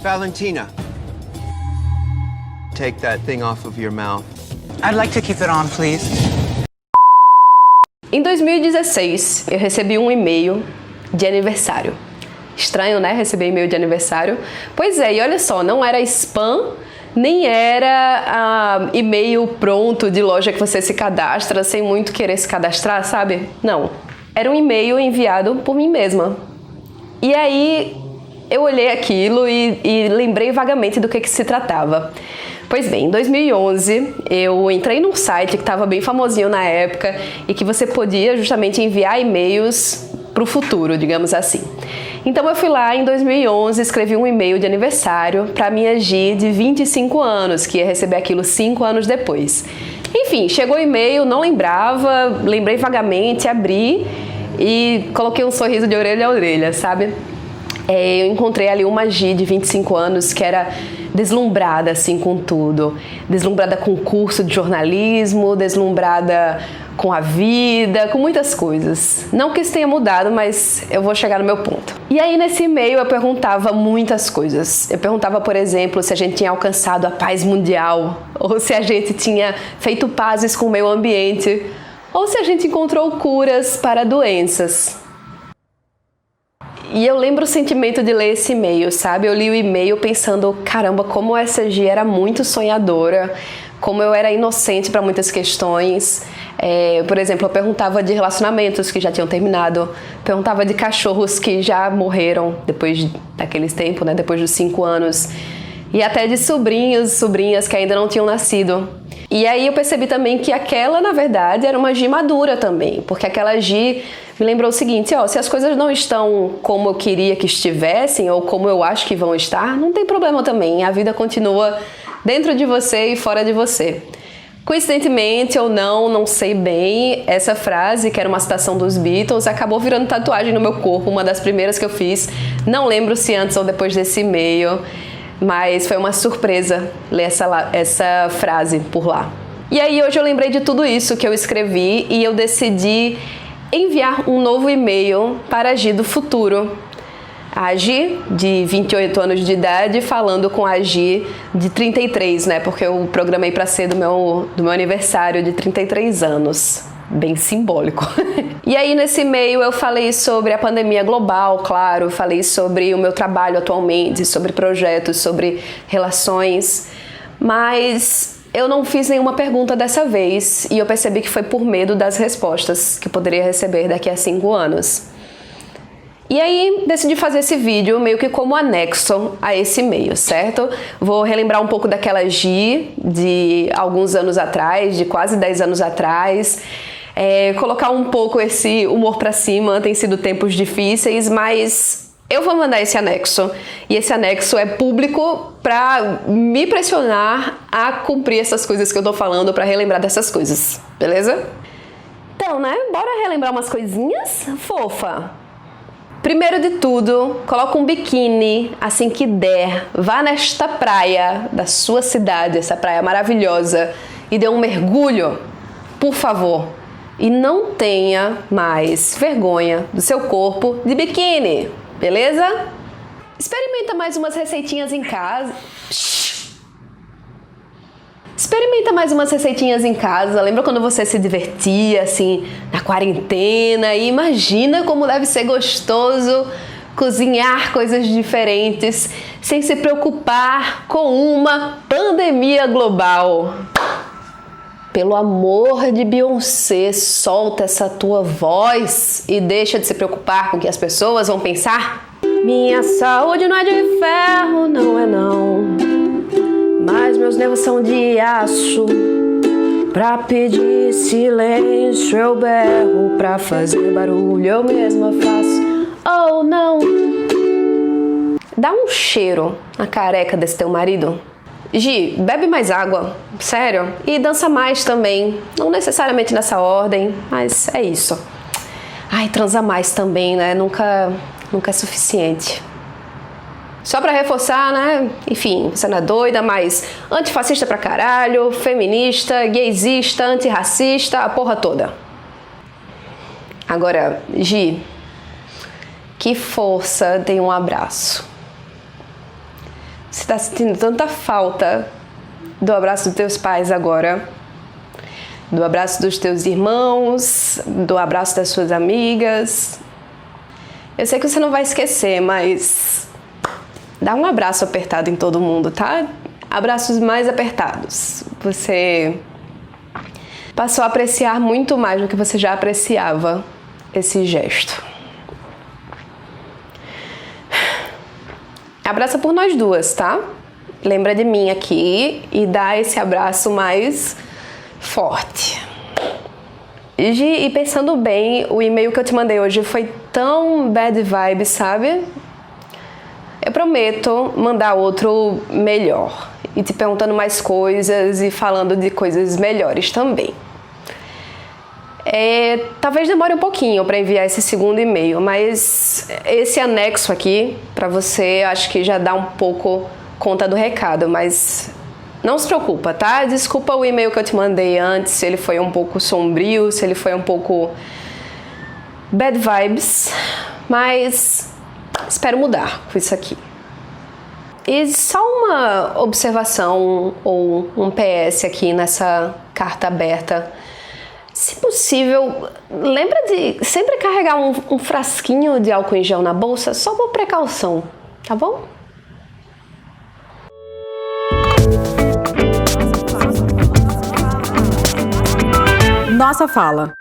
Valentina, take that thing off of your mouth. I'd like to keep it on, please. Em 2016, eu recebi um e-mail de aniversário. Estranho, né? Receber e-mail de aniversário. Pois é, e olha só, não era spam, nem era e-mail pronto de loja que você se cadastra sem muito querer se cadastrar, sabe? Não. Era um e-mail enviado por mim mesma. E aí eu olhei aquilo e lembrei vagamente do que se tratava. Pois bem, em 2011 eu entrei num site que estava bem famosinho na época e que você podia justamente enviar e-mails para o futuro, digamos assim. Então eu fui lá em 2011, escrevi um e-mail de aniversário para minha Gi de 25 anos, que ia receber aquilo 5 anos depois. Enfim, chegou o e-mail, não lembrava, lembrei vagamente, abri e coloquei um sorriso de orelha a orelha, sabe? Eu encontrei ali uma Gi de 25 anos que era deslumbrada assim com tudo, deslumbrada com o curso de jornalismo, deslumbrada com a vida, com muitas coisas. Não que isso tenha mudado, mas eu vou chegar no meu ponto. E aí nesse e-mail eu perguntava muitas coisas. Eu perguntava, por exemplo, se a gente tinha alcançado a paz mundial, ou se a gente tinha feito pazes com o meio ambiente, ou se a gente encontrou curas para doenças. E eu lembro o sentimento de ler esse e-mail, sabe? Eu li o e-mail pensando, caramba, como essa Gi era muito sonhadora, como eu era inocente para muitas questões. Por exemplo, eu perguntava de relacionamentos que já tinham terminado, perguntava de cachorros que já morreram depois daqueles tempos, né? Depois dos 5 anos. E até de sobrinhos, sobrinhas que ainda não tinham nascido. E aí eu percebi também que aquela, na verdade, era uma Gi madura também, porque aquela Gi me lembrou o seguinte, se as coisas não estão como eu queria que estivessem, ou como eu acho que vão estar, não tem problema também, a vida continua dentro de você e fora de você. Coincidentemente ou não, não sei bem, essa frase, que era uma citação dos Beatles, acabou virando tatuagem no meu corpo, uma das primeiras que eu fiz, não lembro se antes ou depois desse e-mail, mas foi uma surpresa ler essa frase por lá. E aí hoje eu lembrei de tudo isso que eu escrevi e eu decidi enviar um novo e-mail para a Gi do futuro. A Gi, de 28 anos de idade, falando com a Gi de 33, né? Porque eu programei para ser do meu aniversário de 33 anos. Bem simbólico. E aí nesse e-mail eu falei sobre a pandemia global, claro, falei sobre o meu trabalho atualmente, sobre projetos, sobre relações, mas eu não fiz nenhuma pergunta dessa vez e eu percebi que foi por medo das respostas que poderia receber daqui a 5 anos. E aí decidi fazer esse vídeo meio que como anexo a esse e-mail, certo? Vou relembrar um pouco daquela Gi de alguns anos atrás, de quase 10 anos atrás, colocar um pouco esse humor pra cima, tem sido tempos difíceis, mas eu vou mandar esse anexo. E esse anexo é público pra me pressionar a cumprir essas coisas que eu tô falando, pra relembrar dessas coisas, beleza? Então, né, bora relembrar umas coisinhas? Fofa! Primeiro de tudo, coloca um biquíni assim que der, vá nesta praia da sua cidade, essa praia maravilhosa, e dê um mergulho, por favor. E não tenha mais vergonha do seu corpo de biquíni, beleza? Experimenta mais umas receitinhas em casa. Experimenta mais umas receitinhas em casa. Lembra quando você se divertia, assim, na quarentena? E imagina como deve ser gostoso cozinhar coisas diferentes sem se preocupar com uma pandemia global. Pelo amor de Beyoncé, solta essa tua voz e deixa de se preocupar com o que as pessoas vão pensar. Minha saúde não é de ferro, não é não. Mas meus nervos são de aço. Pra pedir silêncio eu berro, pra fazer barulho eu mesma faço. Oh não! Dá um cheiro na careca desse teu marido. Gi, bebe mais água, sério, e dança mais também, não necessariamente nessa ordem, mas é isso. Ai, transa mais também, né, nunca é suficiente. Só pra reforçar, né, enfim, você não é doida, mas antifascista pra caralho, feminista, gaysista, antirracista, a porra toda. Agora, Gi, que força tem um abraço. Você está sentindo tanta falta do abraço dos teus pais agora, do abraço dos teus irmãos, do abraço das suas amigas. Eu sei que você não vai esquecer, mas dá um abraço apertado em todo mundo, tá? Abraços mais apertados. Você passou a apreciar muito mais do que você já apreciava esse gesto. Abraça por nós duas, tá? Lembra de mim aqui e dá esse abraço mais forte. E pensando bem, o e-mail que eu te mandei hoje foi tão bad vibe, sabe? Eu prometo mandar outro melhor e te perguntando mais coisas e falando de coisas melhores também. Talvez demore um pouquinho para enviar esse segundo e-mail, mas esse anexo aqui para você acho que já dá um pouco conta do recado, mas não se preocupa, tá? Desculpa o e-mail que eu te mandei antes, se ele foi um pouco sombrio, se ele foi um pouco bad vibes, mas espero mudar com isso aqui. E só uma observação ou um PS aqui nessa carta aberta. Se possível, lembra de sempre carregar um frasquinho de álcool em gel na bolsa, só por precaução, tá bom? Nossa fala.